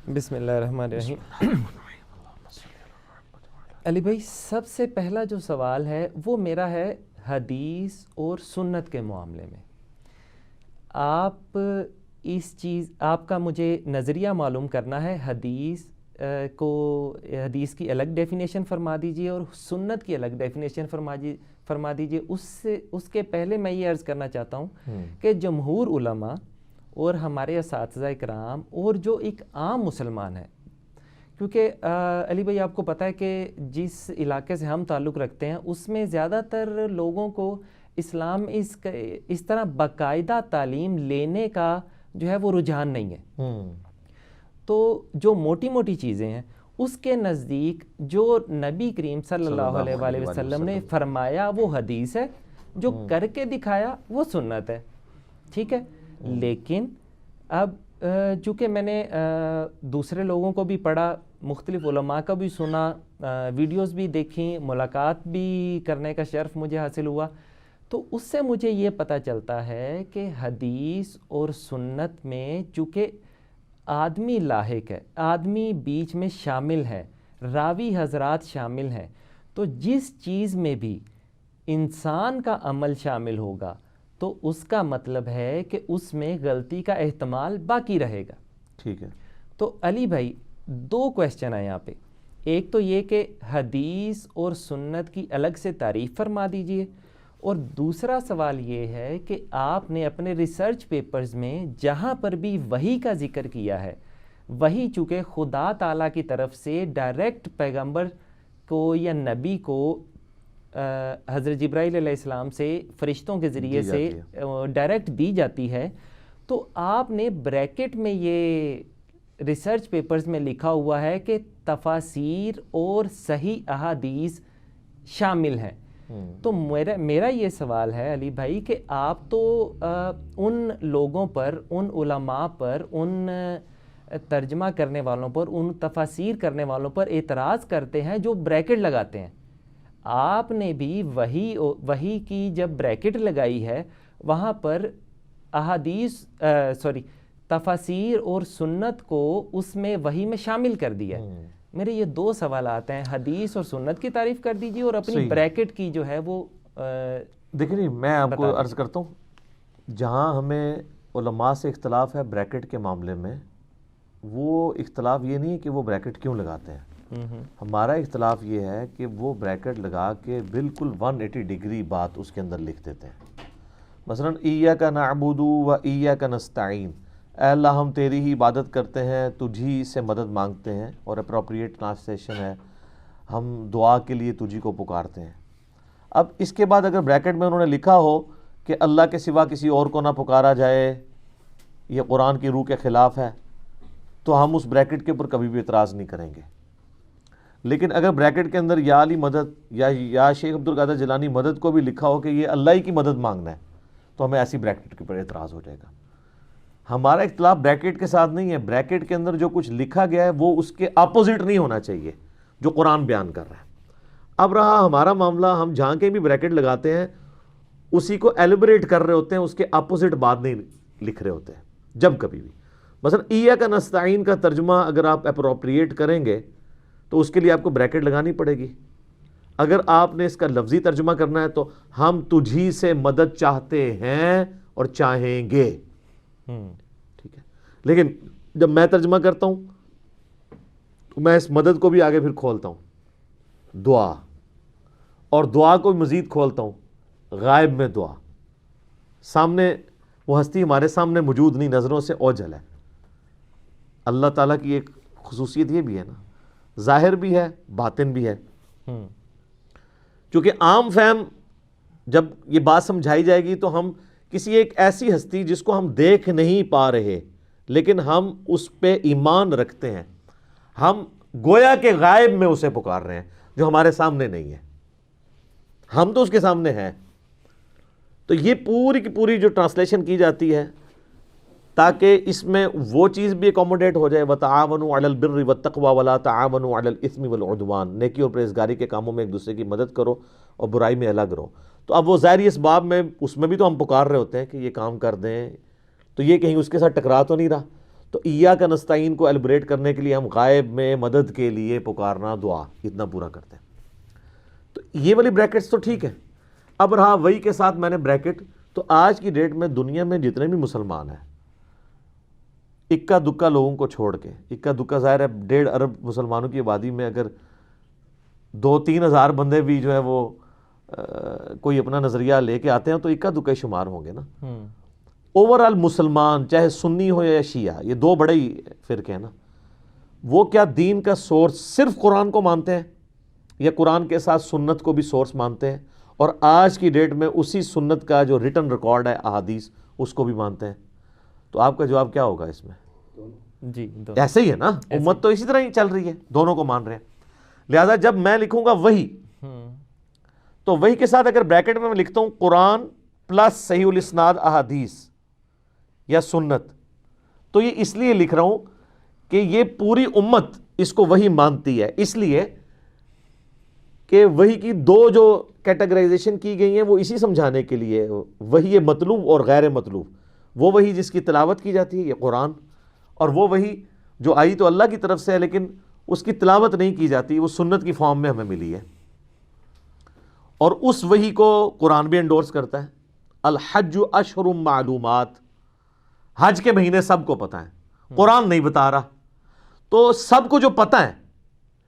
بسم اللہ الرحمن الرحیم۔ علی بھائی، سب سے پہلا جو سوال ہے وہ میرا ہے حدیث اور سنت کے معاملے میں۔ آپ کا مجھے نظریہ معلوم کرنا ہے۔ حدیث حدیث کی الگ ڈیفینیشن فرما دیجئے اور سنت کی الگ ڈیفینیشن فرما دیجئے۔ اس کے پہلے میں یہ عرض کرنا چاہتا ہوں کہ جمہور علماء اور ہمارے اساتذہ کرام اور جو ایک عام مسلمان ہے، کیونکہ علی بھائی آپ کو پتہ ہے کہ جس علاقے سے ہم تعلق رکھتے ہیں اس میں زیادہ تر لوگوں کو اسلام اس طرح باقاعدہ تعلیم لینے کا جو ہے وہ رجحان نہیں ہے۔ تو جو موٹی موٹی چیزیں ہیں اس کے نزدیک جو نبی کریم صلی اللہ علیہ وآلہ وسلم نے فرمایا وہ حدیث ہے، جو کر کے دکھایا وہ سنت ہے، ٹھیک ہے۔ لیکن اب چونکہ میں نے دوسرے لوگوں کو بھی پڑھا، مختلف علماء کا بھی سنا، ویڈیوز بھی دیکھیں، ملاقات بھی کرنے کا شرف مجھے حاصل ہوا، تو اس سے مجھے یہ پتہ چلتا ہے کہ حدیث اور سنت میں چونکہ آدمی لاحق ہے، آدمی بیچ میں شامل ہے، راوی حضرات شامل ہیں، تو جس چیز میں بھی انسان کا عمل شامل ہوگا تو اس کا مطلب ہے کہ اس میں غلطی کا احتمال باقی رہے گا، ٹھیک ہے۔ تو علی بھائی دو کویسچن ہیں یہاں پہ، ایک تو یہ کہ حدیث اور سنت کی الگ سے تعریف فرما دیجئے، اور دوسرا سوال یہ ہے کہ آپ نے اپنے ریسرچ پیپرز میں جہاں پر بھی وحی کا ذکر کیا ہے، وحی چونکہ خدا تعالیٰ کی طرف سے ڈائریکٹ پیغمبر کو یا نبی کو حضرت جبرائیل علیہ السلام سے فرشتوں کے ذریعے سے ڈائریکٹ دی جاتی ہے، تو آپ نے بریکٹ میں یہ ریسرچ پیپرز میں لکھا ہوا ہے کہ تفاسیر اور صحیح احادیث شامل ہیں۔ تو میرا یہ سوال ہے علی بھائی کہ آپ تو ان لوگوں پر، ان علماء پر، ان ترجمہ کرنے والوں پر، ان تفاسیر کرنے والوں پر اعتراض کرتے ہیں جو بریکٹ لگاتے ہیں۔ آپ نے بھی وحی کی جب بریکٹ لگائی ہے وہاں پر تفاسیر اور سنت کو اس میں وحی میں شامل کر دیا ہے۔ میرے یہ دو سوالات ہیں، حدیث اور سنت کی تعریف کر دیجیے اور اپنی بریکٹ کی جو ہے وہ دیکھیں میں آپ کو عرض کرتا ہوں، جہاں ہمیں علماء سے اختلاف ہے بریکٹ کے معاملے میں، وہ اختلاف یہ نہیں ہے کہ وہ بریکٹ کیوں لگاتے ہیں۔ ہمارا اختلاف یہ ہے کہ وہ بریکٹ لگا کے بالکل 180 ڈگری بات اس کے اندر لکھ دیتے ہیں۔ مثلا ایاک نعبد و ایاک نستعین، اے اللہ ہم تیری ہی عبادت کرتے ہیں، تجھی سے مدد مانگتے ہیں، اور اپروپریٹ ٹرانسلیشن ہے ہم دعا کے لیے تجھی کو پکارتے ہیں۔ اب اس کے بعد اگر بریکٹ میں انہوں نے لکھا ہو کہ اللہ کے سوا کسی اور کو نہ پکارا جائے، یہ قرآن کی روح کے خلاف ہے، تو ہم اس بریکٹ کے اوپر کبھی بھی اعتراض نہیں کریں گے۔ لیکن اگر بریکٹ کے اندر یا علی مدد یا شیخ عبد القادر جیلانی مدد کو بھی لکھا ہو کہ یہ اللہ ہی کی مدد مانگنا ہے، تو ہمیں ایسی بریکٹ کے اوپر اعتراض ہو جائے گا۔ ہمارا اختلاف بریکٹ کے ساتھ نہیں ہے، بریکٹ کے اندر جو کچھ لکھا گیا ہے وہ اس کے اپوزٹ نہیں ہونا چاہیے جو قرآن بیان کر رہا ہے۔ اب رہا ہمارا معاملہ، ہم جہاں کے بھی بریکٹ لگاتے ہیں اسی کو ایلیبریٹ کر رہے ہوتے ہیں، اس کے اپوزٹ بات نہیں لکھ رہے ہوتے ہیں جب کبھی بھی۔ مثلا ایاک نستعین کا ترجمہ اگر آپ اپروپریٹ کریں گے تو اس کے لیے آپ کو بریکٹ لگانی پڑے گی۔ اگر آپ نے اس کا لفظی ترجمہ کرنا ہے تو ہم تجھی سے مدد چاہتے ہیں اور چاہیں گے، ٹھیک ہے۔ لیکن جب میں ترجمہ کرتا ہوں تو میں اس مدد کو بھی آگے پھر کھولتا ہوں، دعا، اور دعا کو بھی مزید کھولتا ہوں، غائب میں دعا، سامنے وہ ہستی ہمارے سامنے موجود نہیں، نظروں سے اوجھل ہے۔ اللہ تعالیٰ کی ایک خصوصیت یہ بھی ہے نا، ظاہر بھی ہے باطن بھی ہے۔ چونکہ عام فہم جب یہ بات سمجھائی جائے گی تو ہم کسی ایک ایسی ہستی جس کو ہم دیکھ نہیں پا رہے لیکن ہم اس پہ ایمان رکھتے ہیں، ہم گویا کہ غائب میں اسے پکار رہے ہیں جو ہمارے سامنے نہیں ہے، ہم تو اس کے سامنے ہیں۔ تو یہ پوری کی پوری جو ٹرانسلیشن کی جاتی ہے تاکہ اس میں وہ چیز بھی اکوموڈیٹ ہو جائے، وَتَعَاوَنُوا عَلَى الْبِرِّ وَالتَّقْوَى وَلَا تَعَاوَنُوا عَلَى الْإِثْمِ وَالْعُدْوَانِ، نیکی اور پرہیزگاری کے کاموں میں ایک دوسرے کی مدد کرو اور برائی میں الگ رہو۔ تو اب وہ ظاہری اسباب میں اس میں بھی تو ہم پکار رہے ہوتے ہیں کہ یہ کام کر دیں، تو یہ کہیں اس کے ساتھ ٹکرا تو نہیں رہا۔ تو ایاک نستعین کو ایلیبریٹ کرنے کے لیے ہم غائب میں مدد کے لیے پکارنا دعا اتنا پورا کرتے ہیں. تو یہ والی بریکٹس تو ٹھیک ہے. اب رہا وہی کے ساتھ میں نے بریکٹ, تو آج کی ڈیٹ میں دنیا میں جتنے بھی مسلمان ہیں, اکا دکا لوگوں کو چھوڑ کے, اکا دکا ظاہر ہے 1.5 ارب مسلمانوں کی آبادی میں اگر 2-3 ہزار بندے بھی جو ہے وہ کوئی اپنا نظریہ لے کے آتے ہیں تو اکا دکا شمار ہوں گے نا. اوور آل مسلمان چاہے سنی ہو یا شیعہ, یہ 2 بڑے ہی فرقے ہیں نا, وہ کیا دین کا سورس صرف قرآن کو مانتے ہیں یا قرآن کے ساتھ سنت کو بھی سورس مانتے ہیں, اور آج کی ڈیٹ میں اسی سنت کا جو ریٹن ریکارڈ ہے احادیث اس کو بھی مانتے ہیں؟ تو آپ کا جواب کیا ہوگا اس میں؟ جی ایسے ہی ہے نا, امت تو اسی طرح ہی چل رہی ہے, دونوں کو مان رہے ہیں. لہذا جب میں لکھوں گا وہی, تو وہی کے ساتھ اگر بریکٹ میں لکھتا ہوں قرآن پلس صحیح الاسناد احادیث یا سنت, تو یہ اس لیے لکھ رہا ہوں کہ یہ پوری امت اس کو وہی مانتی ہے, اس لیے کہ وہی کی 2 جو کیٹیگرائزیشن کی گئی ہیں وہ اسی سمجھانے کے لیے, وہی مطلوب اور غیر مطلوب. وہ وہی جس کی تلاوت کی جاتی ہے یہ قرآن, اور وہ وہی جو آئی تو اللہ کی طرف سے ہے لیکن اس کی تلاوت نہیں کی جاتی, وہ سنت کی فارم میں ہمیں ملی ہے. اور اس وہی کو قرآن بھی انڈورس کرتا ہے. الحج اشہر معلومات, حج کے مہینے سب کو پتہ ہیں, قرآن نہیں بتا رہا. تو سب کو جو پتہ ہے,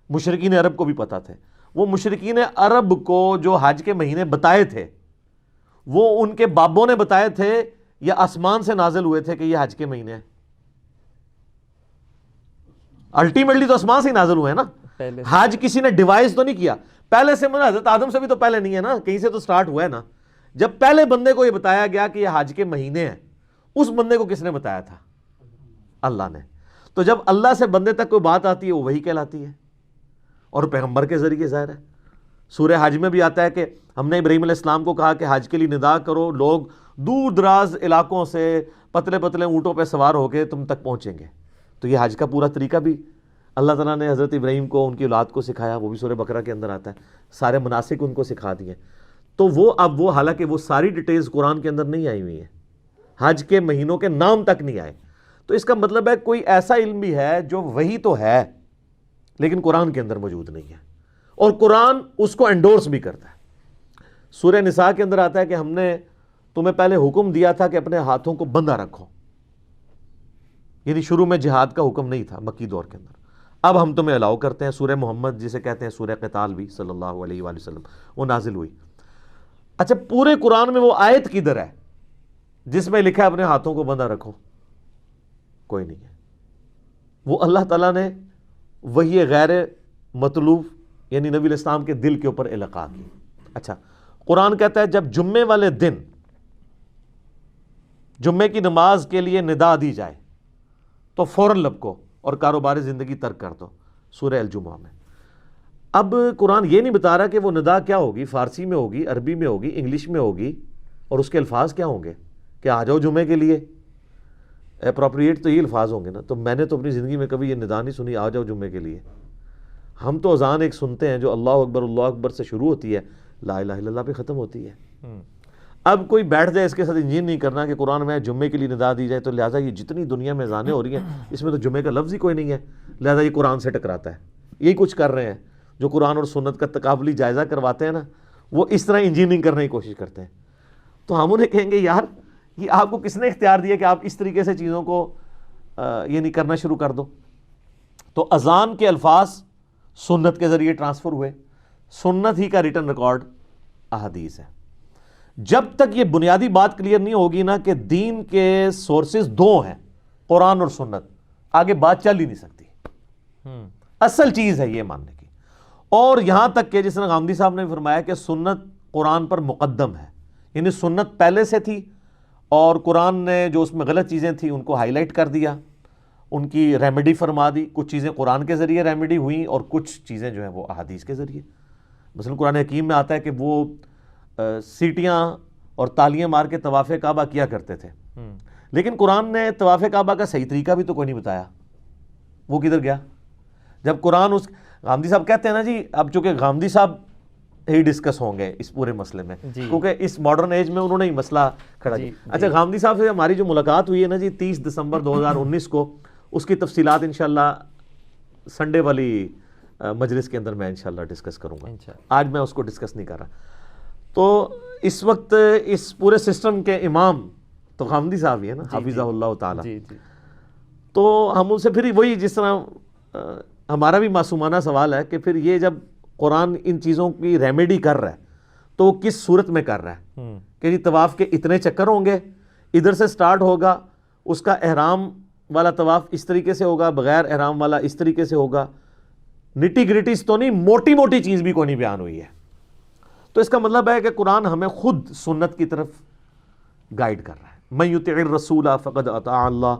مشرکین عرب کو بھی پتہ تھے, وہ مشرکین عرب کو جو حج کے مہینے بتائے تھے وہ ان کے بابوں نے بتائے تھے یا آسمان سے نازل ہوئے تھے کہ یہ حج کے مہینے ہیں؟ الٹیمیٹلی تو آسمان سے ہی نازل ہوئے ہیں نا. حج کسی نے ڈیوائز تو نہیں کیا پہلے سے, حضرت آدم سے بھی تو پہلے نہیں ہے نا, کہیں سے تو سٹارٹ ہوا ہے نا. جب پہلے بندے کو یہ بتایا گیا کہ یہ حج کے مہینے ہیں, اس بندے کو کس نے بتایا تھا؟ اللہ نے. تو جب اللہ سے بندے تک کوئی بات آتی ہے وہ وہی کہلاتی ہے, اور پیغمبر کے ذریعے ظاہر ہے. سورہ حج میں بھی آتا ہے کہ ہم نے ابراہیم علیہ السلام کو کہا کہ حج کے لیے ندا کرو, لوگ دور دراز علاقوں سے پتلے پتلے اونٹوں پہ سوار ہو کے تم تک پہنچیں گے. تو یہ حج کا پورا طریقہ بھی اللہ تعالیٰ نے حضرت ابراہیم کو ان کی اولاد کو سکھایا, وہ بھی سورہ بقرہ کے اندر آتا ہے, سارے مناسک ان کو سکھا دیے. تو وہ اب وہ حالانکہ وہ ساری ڈیٹیلز قرآن کے اندر نہیں آئی ہوئی ہیں, حج کے مہینوں کے نام تک نہیں آئے. تو اس کا مطلب ہے کوئی ایسا علم بھی ہے جو وہی تو ہے لیکن قرآن کے اندر موجود نہیں ہے, اور قرآن اس کو انڈورس بھی کرتا ہے. سورہ نساء کے اندر آتا ہے کہ ہم نے تمہیں پہلے حکم دیا تھا کہ اپنے ہاتھوں کو بندھا رکھو, یعنی شروع میں جہاد کا حکم نہیں تھا مکی دور کے اندر, اب ہم تمہیں الاؤ کرتے ہیں. سورہ محمد جسے کہتے ہیں سورہ قتال بھی صلی اللہ علیہ وآلہ وسلم, وہ نازل ہوئی. اچھا پورے قرآن میں وہ آیت کدھر ہے جس میں لکھا ہے اپنے ہاتھوں کو بندھا رکھو؟ کوئی نہیں ہے. وہ اللہ تعالیٰ نے وہی غیر مطلوب یعنی نبی علیہ السلام کے دل کے اوپر القاء کی. اچھا قرآن کہتا ہے جب جمعے والے دن جمعے کی نماز کے لیے ندا دی جائے تو فوراً لپکو اور کاروبار زندگی ترک کر دو, سورہ الجمعہ میں. اب قرآن یہ نہیں بتا رہا کہ وہ ندا کیا ہوگی, فارسی میں ہوگی, عربی میں ہوگی, انگلش میں ہوگی, اور اس کے الفاظ کیا ہوں گے کہ آ جاؤ جمعے کے لیے. اپروپریٹ تو یہ الفاظ ہوں گے نا. تو میں نے تو اپنی زندگی میں کبھی یہ ندا نہیں سنی آ جاؤ جمعے کے لیے. ہم تو اذان ایک سنتے ہیں جو اللہ اکبر سے شروع ہوتی ہے, لا الہ الا اللہ پہ ختم ہوتی ہے. اب کوئی بیٹھ جائے اس کے ساتھ انجین نہیں کرنا کہ قرآن میں جمعے کے لیے ندا دی جائے, تو لہٰذا یہ جتنی دنیا میں اذانیں ہو رہی ہیں اس میں تو جمعے کا لفظ ہی کوئی نہیں ہے, لہٰذا یہ قرآن سے ٹکراتا ہے. یہی کچھ کر رہے ہیں جو قرآن اور سنت کا تقابلی جائزہ کرواتے ہیں نا, وہ اس طرح انجینئرنگ کرنے کی کوشش کرتے ہیں. تو ہم انہیں کہیں گے یار یہ آپ کو کس نے اختیار دیا کہ آپ اس طریقے سے چیزوں کو یہ نہیں کرنا شروع کر دو. تو اذان کے الفاظ سنت کے ذریعے ٹرانسفر ہوئے, سنت ہی کا ریٹن ریکارڈ احادیث ہے. جب تک یہ بنیادی بات کلیئر نہیں ہوگی نا کہ دین کے سورسز 2 ہیں, قرآن اور سنت, آگے بات چل ہی نہیں سکتی. اصل چیز ہے یہ ماننے کی. اور یہاں تک کہ جس طرح غامدی صاحب نے فرمایا کہ سنت قرآن پر مقدم ہے, یعنی سنت پہلے سے تھی اور قرآن نے جو اس میں غلط چیزیں تھیں ان کو ہائی لائٹ کر دیا, ان کی ریمیڈی فرما دی. کچھ چیزیں قرآن کے ذریعے ریمیڈی ہوئیں اور کچھ چیزیں جو ہیں وہ احادیث کے ذریعے. مثلا قرآن حکیم میں آتا ہے کہ وہ سیٹیاں اور تالیاں مار کے طواف کعبہ کیا کرتے تھے, لیکن قرآن نے طواف کعبہ کا صحیح طریقہ بھی تو کوئی نہیں بتایا. وہ کدھر گیا جب قرآن اس غامدی صاحب کہتے ہیں نا جی, اب چونکہ غامدی صاحب ہی ڈسکس ہوں گے اس پورے مسئلے میں کیونکہ اس ماڈرن ایج میں انہوں نے ہی مسئلہ کھڑا کیا. اچھا غامدی صاحب سے ہماری جو ملاقات ہوئی ہے نا جی 30 دسمبر 2019 کو, اس کی تفصیلات انشاءاللہ سنڈے والی مجلس کے اندر میں انشاءاللہ ڈسکس کروں گا، آج میں اس کو ڈسکس نہیں کر رہا۔ تو اس وقت اس پورے سسٹم کے امام تو غامدی صاحب ہی ہے نا، حافظہ اللہ تعالی۔ تو ہم ان سے پھر وہی جس طرح ہمارا بھی معصومانہ سوال ہے کہ پھر یہ جب قرآن ان چیزوں کی ریمیڈی کر رہا ہے تو وہ کس صورت میں کر رہا ہے کہ جی طواف کے اتنے چکر ہوں گے، ادھر سے سٹارٹ ہوگا، اس کا احرام والا طواف اس طریقے سے ہوگا، بغیر احرام والا اس طریقے سے ہوگا، نٹی گریٹیز تو نہیں، موٹی موٹی چیز بھی کوئی نہیں بیان ہوئی ہے۔ تو اس کا مطلب ہے کہ قرآن ہمیں خود سنت کی طرف گائیڈ کر رہا ہے۔ من یطع الرسول فقد اطاع اللہ،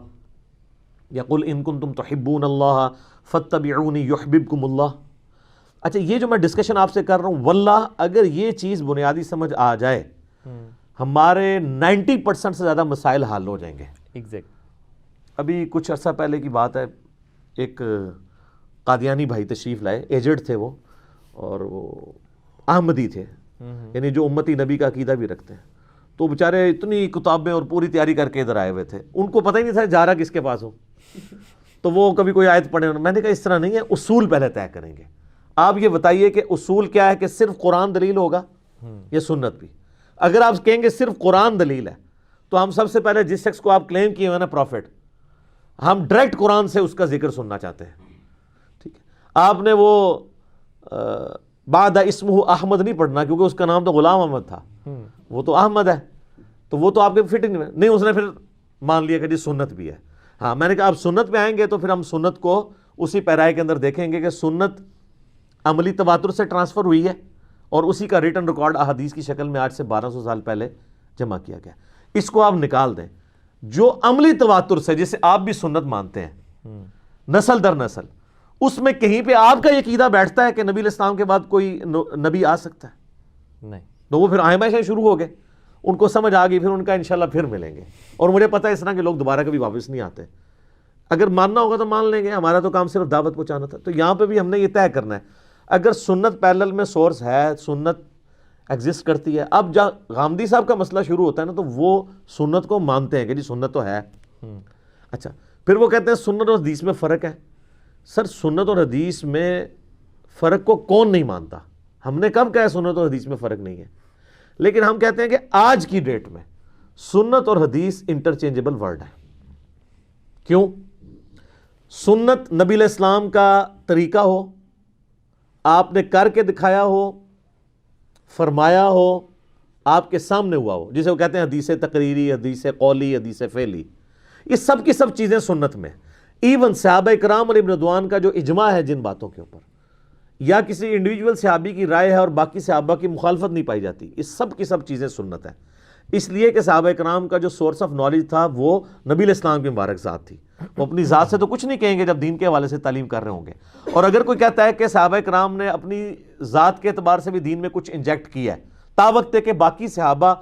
یقول ان کنتم تحبون اللہ فاتبعونی یحببکم اللہ۔ اچھا یہ جو میں ڈسکشن آپ سے کر رہا ہوں، واللہ اگر یہ چیز بنیادی سمجھ آ جائے ہمارے 90% سے زیادہ مسائل حل ہو جائیں گے۔ ابھی کچھ عرصہ پہلے کی بات ہے، ایک قادیانی بھائی تشریف لائے، ایجڈ تھے وہ، اور وہ احمدی تھے، یعنی جو امتی نبی کا عقیدہ بھی رکھتے ہیں۔ تو بیچارے اتنی کتابیں اور پوری تیاری کر کے ادھر آئے ہوئے تھے، ان کو پتہ ہی نہیں تھا جا رہا کس کے پاس ہو۔ تو وہ کبھی کوئی آیت پڑھے، میں نے کہا اس طرح نہیں ہے، اصول پہلے طے کریں گے۔ آپ یہ بتائیے کہ اصول کیا ہے، کہ صرف قرآن دلیل ہوگا یا سنت بھی؟ اگر آپ کہیں گے صرف قرآن دلیل ہے تو ہم سب سے پہلے جس شخص کو آپ کلیم کیے ہوئے نا پروفٹ، ہم ڈائریکٹ قرآن سے اس کا ذکر سننا چاہتے ہیں، ٹھیک ہے؟ آپ نے وہ بعد اسمہ احمد نہیں پڑھنا، کیونکہ اس کا نام تو غلام احمد تھا، وہ تو احمد ہے، تو وہ تو آپ کے فٹنگ میں نہیں۔ اس نے پھر مان لیا کہ جی سنت بھی ہے۔ ہاں میں نے کہا آپ سنت پہ آئیں گے تو پھر ہم سنت کو اسی پیرائے کے اندر دیکھیں گے کہ سنت عملی تواتر سے ٹرانسفر ہوئی ہے اور اسی کا ریٹن ریکارڈ احادیث کی شکل میں آج سے 1200 سال پہلے جمع کیا گیا۔ اس کو آپ نکال دیں، جو عملی تواتر سے جسے آپ بھی سنت مانتے ہیں نسل در نسل، اس میں کہیں پہ آپ کا یہ عقیدہ بیٹھتا ہے کہ نبی علیہ السلام کے بعد کوئی نبی آ سکتا ہے؟ نہیں۔ تو وہ پھر آئمہ سے شروع ہو گئے، ان کو سمجھ آ گئی، پھر ان کا انشاءاللہ پھر ملیں گے۔ اور مجھے پتہ ہے اس طرح کے لوگ دوبارہ کبھی واپس نہیں آتے۔ اگر ماننا ہوگا تو مان لیں گے، ہمارا تو کام صرف دعوت پہنچانا تھا۔ تو یہاں پہ بھی ہم نے یہ طے کرنا ہے، اگر سنت پیرلل میں سورس ہے، سنت ایگزسٹ کرتی ہے۔ اب جب غامدی صاحب کا مسئلہ شروع ہوتا ہے نا، تو وہ سنت کو مانتے ہیں کہ جی سنت تو ہے۔ اچھا پھر وہ کہتے ہیں سنت اور حدیث میں فرق ہے۔ سر سنت اور حدیث میں فرق کو کون نہیں مانتا؟ ہم نے کب کہا سنت اور حدیث میں فرق نہیں ہے؟ لیکن ہم کہتے ہیں کہ آج کی ڈیٹ میں سنت اور حدیث انٹرچینجبل ورڈ ہے۔ کیوں؟ سنت نبی علیہ السلام کا طریقہ ہو، آپ نے کر کے دکھایا ہو، فرمایا ہو، آپ کے سامنے ہوا ہو، جسے وہ کہتے ہیں حدیث تقریری، حدیث قولی، حدیث فعلی، یہ سب کی سب چیزیں سنت میں۔ ایون صحابہ کرام اور ابن رضوان کا جو اجماع ہے جن باتوں کے اوپر، یا کسی انڈیویجول صحابی کی رائے ہے اور باقی صحابہ کی مخالفت نہیں پائی جاتی، یہ سب کی سب چیزیں سنت ہیں۔ اس لیے کہ صحابہ کرام کا جو سورس آف نالج تھا وہ نبی علیہ السلام کی مبارک ذات تھی۔ وہ اپنی ذات سے تو کچھ نہیں کہیں گے جب دین کے حوالے سے تعلیم کر رہے ہوں گے۔ اور اگر کوئی کہتا ہے کہ صحابہ کرام نے اپنی ذات کے اعتبار سے بھی دین میں کچھ انجیکٹ کیا ہے، تا وقت ہے کہ باقی صحابہ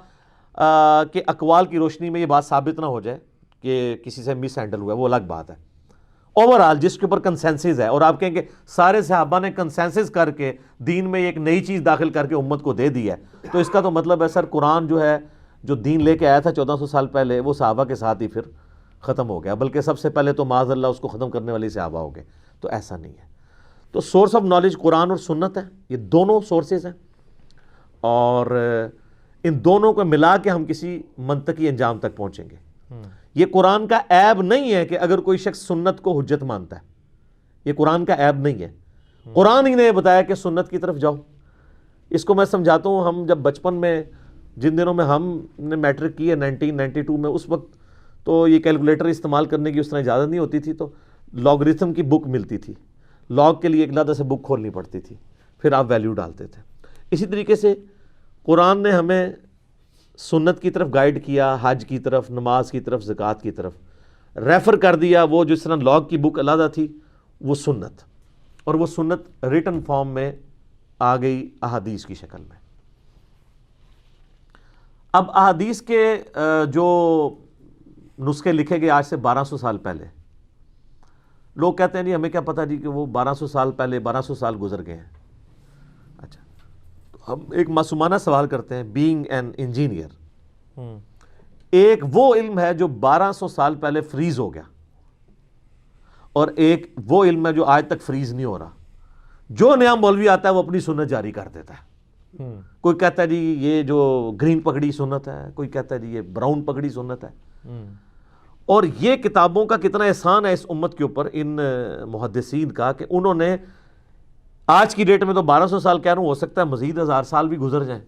کے اقوال کی روشنی میں یہ بات ثابت نہ ہو جائے کہ کسی سے مس ہینڈل ہوا ہے، وہ الگ بات ہے۔ اوورآل جس کے اوپر کنسنسس ہے، اور آپ کہیں کہ سارے صحابہ نے کنسنسس کر کے دین میں ایک نئی چیز داخل کر کے امت کو دے دی ہے، تو اس کا تو مطلب ہے سر قرآن جو ہے، جو دین لے کے آیا تھا 1400 سال پہلے، وہ صحابہ کے ساتھ ہی پھر ختم ہو گیا، بلکہ سب سے پہلے تو معاذ اللہ اس کو ختم کرنے والی صحابہ ہو گئے۔ تو ایسا نہیں ہے۔ تو سورس آف نالج قرآن اور سنت ہے، یہ دونوں سورسز ہیں، اور ان دونوں کو ملا کے ہم کسی منطقی انجام تک پہنچیں گے۔ یہ قرآن کا عیب نہیں ہے کہ اگر کوئی شخص سنت کو حجت مانتا ہے، یہ قرآن کا عیب نہیں ہے۔ قرآن ہی نے بتایا کہ سنت کی طرف جاؤ۔ اس کو میں سمجھاتا ہوں، ہم جب بچپن میں، جن دنوں میں ہم نے میٹرک کی ہے 1992 میں، اس وقت تو یہ کیلکولیٹر استعمال کرنے کی اس طرح اجازت نہیں ہوتی تھی، تو لاگرتھم کی بک ملتی تھی، لاگ کے لیے ایک علیحدہ سے بک کھولنی پڑتی تھی، پھر آپ ویلیو ڈالتے تھے۔ اسی طریقے سے قرآن نے ہمیں سنت کی طرف گائیڈ کیا، حج کی طرف، نماز کی طرف، زکوٰۃ کی طرف ریفر کر دیا۔ وہ جس طرح لاگ کی بک علیحدہ تھی، وہ سنت، اور وہ سنت ریٹن فارم میں آ گئی احادیث کی شکل میں۔ اب احادیث کے جو نسخے لکھے گئے آج سے 1200 سال پہلے، لوگ کہتے ہیں جی ہمیں کیا پتہ جی کہ وہ 1200 سال پہلے 1200 سال گزر گئے ہیں۔ اچھا، تو ہم ایک معصومانہ سوال کرتے ہیں، بینگ این انجینئر، ایک وہ علم ہے جو 1200 سال پہلے فریز ہو گیا، اور ایک وہ علم ہے جو آج تک فریز نہیں ہو رہا. جو نیا مولوی آتا ہے وہ اپنی سنت جاری کر دیتا ہے. کوئی کہتا ہے جی یہ جو گرین پگڑی سنت ہے, کوئی کہتا ہے جی یہ براؤن پگڑی سنت ہے. اور یہ کتابوں کا کتنا احسان ہے اس امت کے اوپر, ان محدثین کا, کہ انہوں نے آج کی ڈیٹ میں تو 1200 سال کہہ رہا ہوں, ہو سکتا ہے مزید 1000 سال بھی گزر جائیں,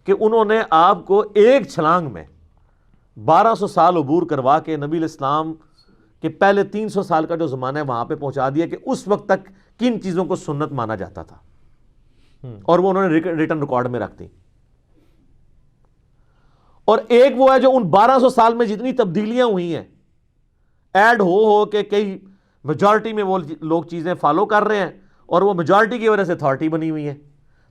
کہ انہوں نے آپ کو ایک چھلانگ میں 1200 سال عبور کروا کے نبی الاسلام کہ پہلے 300 سال کا جو زمانہ ہے وہاں پہ پہنچا دیا کہ اس وقت تک کن چیزوں کو سنت مانا جاتا تھا, اور وہ انہوں نے ریٹن ریکارڈ میں رکھ دی. اور ایک وہ ہے جو ان 1200 سال میں جتنی تبدیلیاں ہوئی ہیں, ایڈ ہو کے کئی میجارٹی میں وہ لوگ چیزیں فالو کر رہے ہیں, اور وہ میجارٹی کی وجہ سے اتھارٹی بنی ہوئی ہے.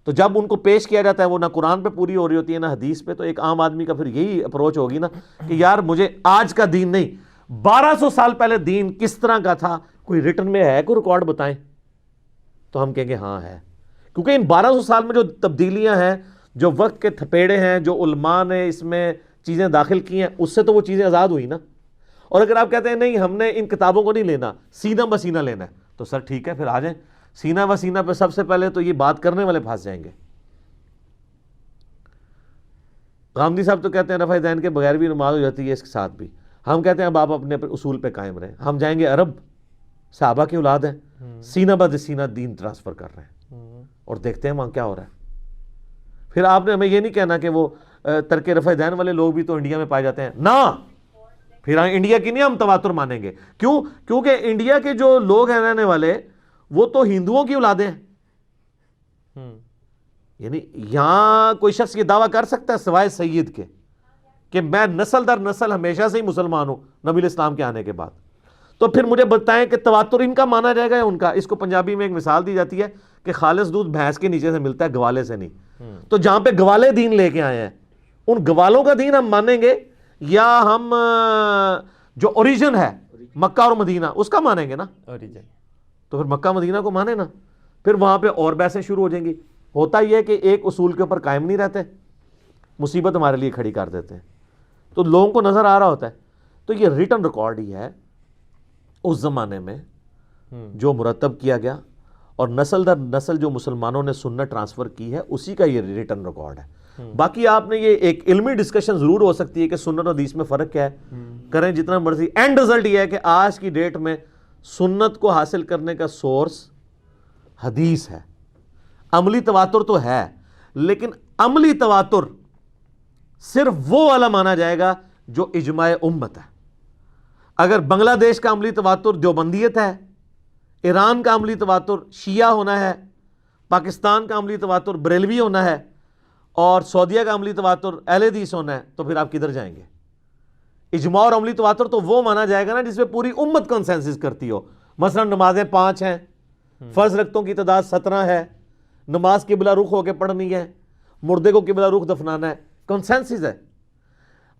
تو جب ان کو پیش کیا جاتا ہے وہ نہ قرآن پہ پوری ہو رہی ہوتی ہے نہ حدیث پہ, تو ایک عام آدمی کا پھر یہی اپروچ ہوگی نا کہ یار مجھے آج کا دین نہیں, 1200 سال پہلے دین کس طرح کا تھا, کوئی ریٹن میں ہے, کوئی ریکارڈ بتائیں. تو ہم کہیں گے ہاں ہے, کیونکہ ان 1200 سال میں جو تبدیلیاں ہیں, جو وقت کے تھپیڑے ہیں, جو علماء نے اس میں چیزیں داخل کی ہیں, اس سے تو وہ چیزیں آزاد ہوئی نا. اور اگر آپ کہتے ہیں نہیں ہم نے ان کتابوں کو نہیں لینا, سینہ بسینہ لینا ہے, تو سر ٹھیک ہے پھر آ جائیں. سینہ بسینہ پہ سب سے پہلے تو یہ بات کرنے والے پھنس جائیں گے. غامدی صاحب تو کہتے ہیں رفع دین کے بغیر بھی نماز ہو جاتی ہے, اس کے ساتھ بھی. ہم کہتے ہیں اب آپ اپنے اصول پہ قائم رہیں. ہم جائیں گے عرب, صحابہ کی اولاد ہیں, سینہ بد سینہ دین ٹرانسفر کر رہے ہیں, اور دیکھتے ہیں وہاں کیا ہو رہا ہے. پھر آپ نے ہمیں یہ نہیں کہنا کہ وہ ترک رفع دین والے لوگ بھی تو انڈیا میں پائے جاتے ہیں نا. پھر انڈیا کی نہیں ہم تواتر مانیں گے. کیوں؟ کیونکہ انڈیا کے جو لوگ ہیں رہنے والے وہ تو ہندوؤں کی اولادیں ہیں. یعنی یہاں کوئی شخص یہ دعویٰ کر سکتا ہے سوائے سید کے کہ میں نسل در نسل ہمیشہ سے ہی مسلمان ہوں نبی الاسلام کے آنے کے بعد. تو پھر مجھے بتائیں کہ تواتر ان کا مانا جائے گا یا ان کا. اس کو پنجابی میں ایک مثال دی جاتی ہے کہ خالص دودھ بھینس کے نیچے سے ملتا ہے, گوالے سے نہیں. تو جہاں پہ گوالے دین لے کے آئے ہیں ان گوالوں کا دین ہم مانیں گے, یا ہم جو اوریجن ہے مکہ اور مدینہ اس کا مانیں گے نا. تو پھر مکہ مدینہ کو مانے نا, پھر وہاں پہ اور بحثیں شروع ہو جائیں گی. ہوتا یہ ہے کہ ایک اصول کے اوپر قائم نہیں رہتے, مصیبت ہمارے لیے کھڑی کر دیتے ہیں. تو لوگوں کو نظر آ رہا ہوتا ہے. تو یہ ریٹن ریکارڈ ہی ہے اس زمانے میں جو مرتب کیا گیا, اور نسل در نسل جو مسلمانوں نے سنت ٹرانسفر کی ہے اسی کا یہ ریٹن ریکارڈ ہے. باقی آپ نے یہ ایک علمی ڈسکشن ضرور ہو سکتی ہے کہ سنت اور حدیث میں فرق کیا ہے, کریں جتنا مرضی. اینڈ رزلٹ یہ ہے کہ آج کی ڈیٹ میں سنت کو حاصل کرنے کا سورس حدیث ہے. عملی تواتر تو ہے, لیکن عملی تواتر صرف وہ والا مانا جائے گا جو اجماع امت ہے. اگر بنگلہ دیش کا عملی تواتر دیوبندیت ہے, ایران کا عملی تواتر شیعہ ہونا ہے, پاکستان کا عملی تواتر بریلوی ہونا ہے, اور سعودیہ کا عملی تواتر اہل حدیث ہونا ہے, تو پھر آپ کدھر جائیں گے؟ اجماع اور عملی تواتر تو وہ مانا جائے گا نا جس میں پوری امت کنسنسس کرتی ہو. مثلا نمازیں 5 ہیں, فرض رکعتوں کی تعداد 17 ہے, نماز قبلہ رخ ہو کے پڑھنی ہے, مردے کو قبلہ رخ دفنانا ہے, کنسنسس ہے.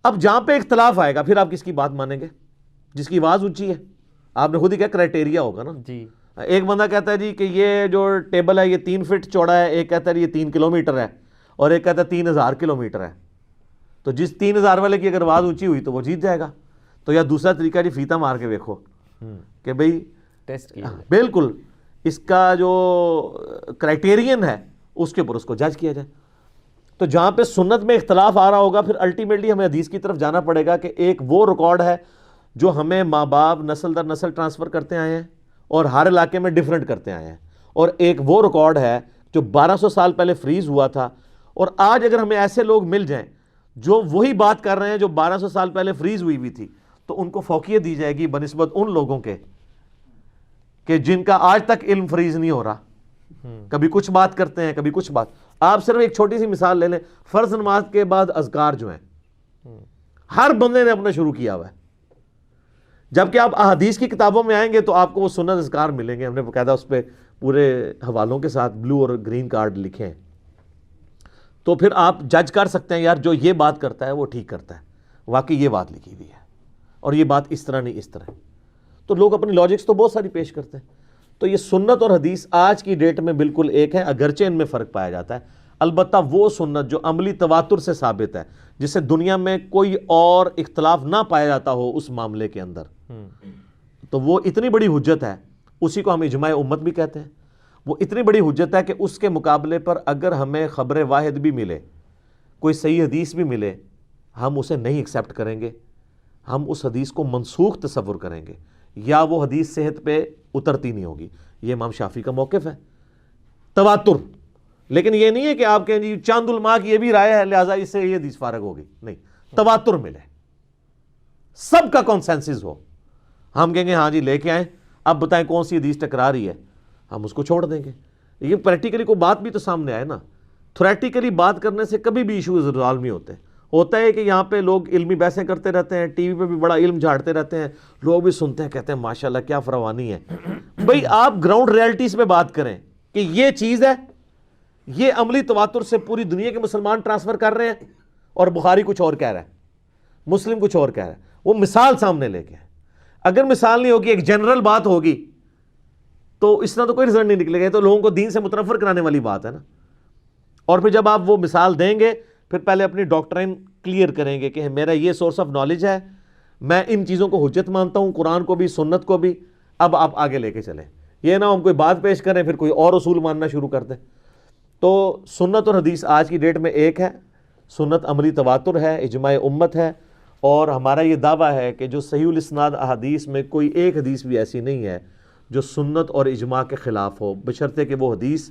اب جہاں پہ اختلاف آئے گا پھر آپ کس کی بات مانیں گے؟ جس کی آواز اونچی ہے. آپ نے خود ہی کہا کرائٹیریا ہوگا نا جی. ایک بندہ کہتا ہے جی کہ یہ جو ٹیبل ہے یہ 3 فٹ چوڑا ہے, ایک کہتا ہے یہ 3 کلومیٹر ہے, اور ایک کہتا ہے 3000 کلومیٹر ہے. تو جس 3000 والے کی اگر آواز اونچی ہوئی تو وہ جیت جائے گا. تو یا دوسرا طریقہ جی فیتا مار کے دیکھو کہ بھئی ٹیسٹ کیا, بالکل اس کا جو کرائٹیرین ہے اس کے اوپر اس کو جج کیا جائے. تو جہاں پہ سنت میں اختلاف آ رہا ہوگا پھر الٹیمیٹلی ہمیں حدیث کی طرف جانا پڑے گا کہ ایک وہ ریکارڈ ہے جو ہمیں ماں باپ نسل در نسل ٹرانسفر کرتے آئے ہیں اور ہر علاقے میں ڈیفرنٹ کرتے آئے ہیں, اور ایک وہ ریکارڈ ہے جو 1200 سال پہلے فریز ہوا تھا. اور آج اگر ہمیں ایسے لوگ مل جائیں جو وہی بات کر رہے ہیں جو 1200 سال پہلے فریز ہوئی بھی تھی, تو ان کو فوقیت دی جائے گی بنسبت ان لوگوں کے کہ جن کا آج تک علم فریز نہیں ہو رہا. کبھی کچھ بات کرتے ہیں کبھی کچھ بات. آپ صرف ایک چھوٹی سی مثال لے لیں, فرض نماز کے بعد اذکار جو ہیں ہر بندے نے اپنا شروع کیا ہوا ہے, جبکہ آپ احادیث کی کتابوں میں آئیں گے تو آپ کو وہ سنت اذکار ملیں گے. ہم نے باقاعدہ اس پہ پورے حوالوں کے ساتھ بلو اور گرین کارڈ لکھے ہیں. تو پھر آپ جج کر سکتے ہیں یار جو یہ بات کرتا ہے وہ ٹھیک کرتا ہے, واقعی یہ بات لکھی ہوئی ہے, اور یہ بات اس طرح نہیں اس طرح. تو لوگ اپنی لاجکس تو بہت ساری پیش کرتے ہیں. تو یہ سنت اور حدیث آج کی ڈیٹ میں بالکل ایک ہے, اگرچہ ان میں فرق پایا جاتا ہے. البتہ وہ سنت جو عملی تواتر سے ثابت ہے, جس سے دنیا میں کوئی اور اختلاف نہ پایا جاتا ہو اس معاملے کے اندر, تو وہ اتنی بڑی حجت ہے، اسی کو ہم اجماع امت بھی کہتے ہیں. وہ اتنی بڑی حجت ہے کہ اس کے مقابلے پر اگر ہمیں خبر واحد بھی ملے، کوئی صحیح حدیث بھی ملے، ہم اسے نہیں ایکسیپٹ کریں گے، ہم اس حدیث کو منسوخ تصور کریں گے، یا وہ حدیث صحت پہ اترتی نہیں ہوگی. یہ امام شافعی کا موقف ہے. تواتر، لیکن یہ نہیں ہے کہ آپ کہیں جی چاند علماء کی یہ بھی رائے ہے لہٰذا اس سے یہ حدیث فارغ ہوگی. نہیں، تواتر ملے، سب کا کنسنسس ہو، ہم کہیں گے ہاں جی لے کے آئیں، اب بتائیں کون سی حدیث ٹکرا رہی ہے، ہم اس کو چھوڑ دیں گے. یہ پریکٹیکلی کوئی بات بھی تو سامنے آئے نا. تھوریٹیکلی بات کرنے سے کبھی بھی ایشوز ریزالو نہیں ہوتے. ہوتا ہے کہ یہاں پہ لوگ علمی بحثیں کرتے رہتے ہیں، ٹی وی پہ بھی بڑا علم جھاڑتے رہتے ہیں، لوگ بھی سنتے ہیں، کہتے ہیں ماشاءاللہ کیا فراوانی ہے. بھئی آپ گراؤنڈ ریالٹیز پہ بات کریں کہ یہ چیز ہے، یہ عملی تواتر سے پوری دنیا کے مسلمان ٹرانسفر کر رہے ہیں، اور بخاری کچھ اور کہہ رہا ہے، مسلم کچھ اور کہہ رہا ہے. وہ مثال سامنے لے کے آئے. اگر مثال نہیں ہوگی، ایک جنرل بات ہوگی، تو اس طرح تو کوئی رزلٹ نہیں نکلے گا. تو لوگوں کو دین سے متنفر کرانے والی بات ہے نا. اور پھر جب آپ وہ مثال دیں گے، پھر پہلے اپنی ڈاکٹرائن کلیئر کریں گے کہ میرا یہ سورس آف نالج ہے، میں ان چیزوں کو حجت مانتا ہوں، قرآن کو بھی، سنت کو بھی. اب آپ آگے لے کے چلیں. یہ نہ ہم کوئی بات پیش کریں پھر کوئی اور اصول ماننا شروع کر دیں. تو سنت اور حدیث آج کی ڈیٹ میں ایک ہے. سنت عملی تواتر ہے، اجماع امت ہے، اور ہمارا یہ دعویٰ ہے کہ جو صحیح الاسناد احادیث میں کوئی ایک حدیث بھی ایسی نہیں ہے جو سنت اور اجماع کے خلاف ہو، بشرطے کہ وہ حدیث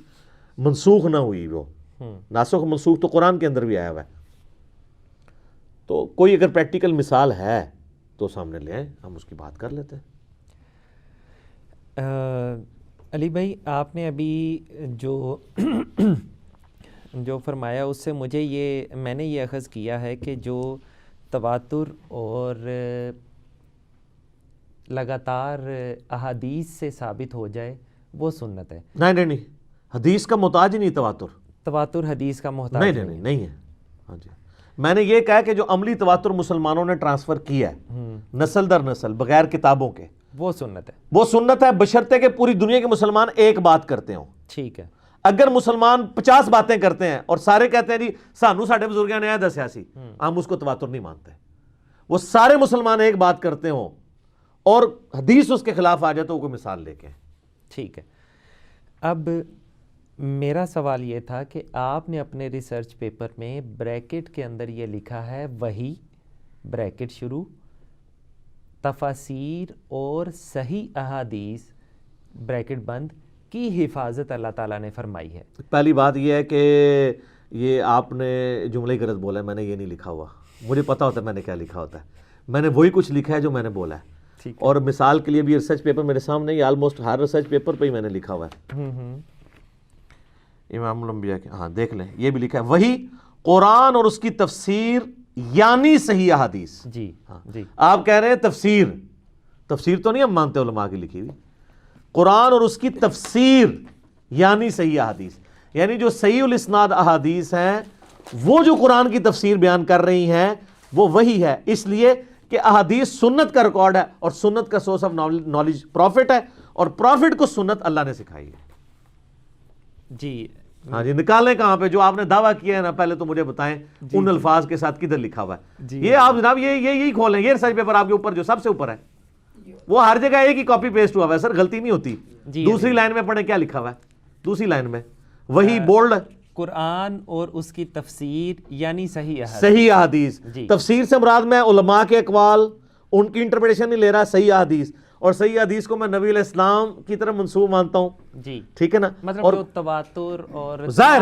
منسوخ نہ ہوئی. وہ ناسخ منسوخ تو قرآن کے اندر بھی آیا ہوا ہے. تو کوئی اگر پریکٹیکل مثال ہے تو سامنے لے آئیں، ہم اس کی بات کر لیتے ہیں. علی بھائی، آپ نے ابھی جو فرمایا اس سے میں نے یہ اخذ کیا ہے کہ جو تواتر اور لگاتار احادیث سے ثابت ہو جائے وہ سنت ہے. نہیں، حدیث کا محتاج ہی نہیں تواتر حدیث کا محتاج نہیں ہے. ہاں جی، میں نے یہ کہا کہ جو عملی تواتر مسلمانوں نے ٹرانسفر کیا ہے نسل در نسل بغیر کتابوں کے، وہ سنت ہے. وہ سنت ہے بشرطے کہ پوری دنیا کے مسلمان ایک بات کرتے ہوں. ٹھیک ہے. اگر مسلمان 50 باتیں کرتے ہیں اور سارے کہتے ہیں جی سانو ساڈے بزرگاں نے دسیا سی، ہم اس کو تواتر نہیں مانتے. وہ سارے مسلمان ایک بات کرتے ہوں اور حدیث اس کے خلاف آ جائے تو وہ کوئی مثال لے کے. ٹھیک ہے. اب میرا سوال یہ تھا کہ آپ نے اپنے ریسرچ پیپر میں بریکٹ کے اندر یہ لکھا ہے وحی بریکٹ شروع تفاسیر اور صحیح احادیث بریکٹ بند کی حفاظت اللہ تعالیٰ نے فرمائی ہے. پہلی بات یہ ہے کہ یہ آپ نے جملہ غلط بولا ہے، میں نے یہ نہیں لکھا ہوا. مجھے پتا ہوتا ہے میں نے کیا لکھا ہوتا ہے. میں نے وہی کچھ لکھا ہے جو میں نے بولا ہے. اور مثال کے لیے بھی ریسرچ پیپر میرے سامنے ہی، آلموسٹ ہر ریسرچ پیپر پہ ہی میں نے لکھا ہوا ہے. امام الانبیاء کے، ہاں دیکھ لیں، یہ بھی لکھا ہے وہی قرآن اور اس کی تفسیر یعنی صحیح احادیث. جی جی، آپ کہہ رہے ہیں تفسیر تو نہیں ہم مانتے علماء کی لکھی ہوئی. قرآن اور اس کی تفسیر یعنی صحیح احادیث، یعنی جو صحیح الاسناد احادیث ہیں وہ جو قرآن کی تفسیر بیان کر رہی ہیں وہ وہی ہے. اس لیے کہ احادیث سنت کا ریکارڈ ہے، اور سنت کا سورس آف نالج پروفٹ ہے، اور پروفٹ کو سنت اللہ نے سکھائی ہے. جی ہاں جی، نکالیں کہاں پہ جو آپ نے دعویٰ کیا ہے نا، پہلے تو مجھے بتائیں ان الفاظ کے ساتھ کدھر لکھا ہوا ہے. یہ آپ جناب یہی کھولیں، یہ ریسرچ پیپر آپ کے اوپر جو سب سے اوپر ہے، وہ ہر جگہ ایک ہی کاپی پیسٹ ہوا ہے سر، غلطی نہیں ہوتی. دوسری لائن میں پڑھیں کیا لکھا ہوا ہے. دوسری لائن میں وہی بولڈ قرآن اور اس کی تفسیر یعنی صحیح احادیث. تفسیر سے مراد میں علماء کے اقوال، ان کی انٹرپریٹیشن نہیں لے رہا، صحیح احادیث. اور صحیح حدیث کو میں نبی علیہ السلام کی طرف منسوب مانتا ہوں. جی ٹھیک ہے نا. مطلب جو تواتر اور ظاہر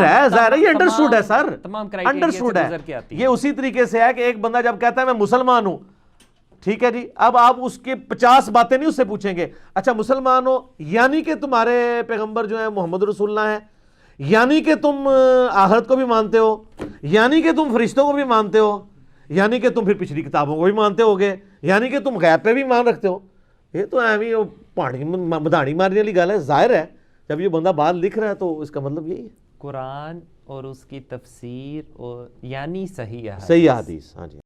ہے یہ انڈرسٹوڈ ہے سر، تمام انڈرسٹوڈ ہے. یہ اسی طریقے سے ہے کہ ایک بندہ جب کہتا ہے میں مسلمان ہوں، ٹھیک ہے جی، اب آپ اس کے 50 باتیں نہیں اس سے پوچھیں گے. اچھا مسلمان ہو یعنی کہ تمہارے پیغمبر جو ہیں محمد رسول اللہ ہیں، یعنی کہ تم آخرت کو بھی مانتے ہو، یعنی کہ تم فرشتوں کو بھی مانتے ہو، یعنی کہ تم پھر پچھلی کتابوں کو بھی مانتے ہوگے، یعنی کہ تم غیب پہ بھی مان رکھتے ہو. یہ تو ایویں پانی مدھاڑی مارنے والی گل ہے. ظاہر ہے جب یہ بندہ بات لکھ رہا ہے تو اس کا مطلب یہی ہے قرآن اور اس کی تفسیر اور یعنی صحیح احادیث. ہاں جی.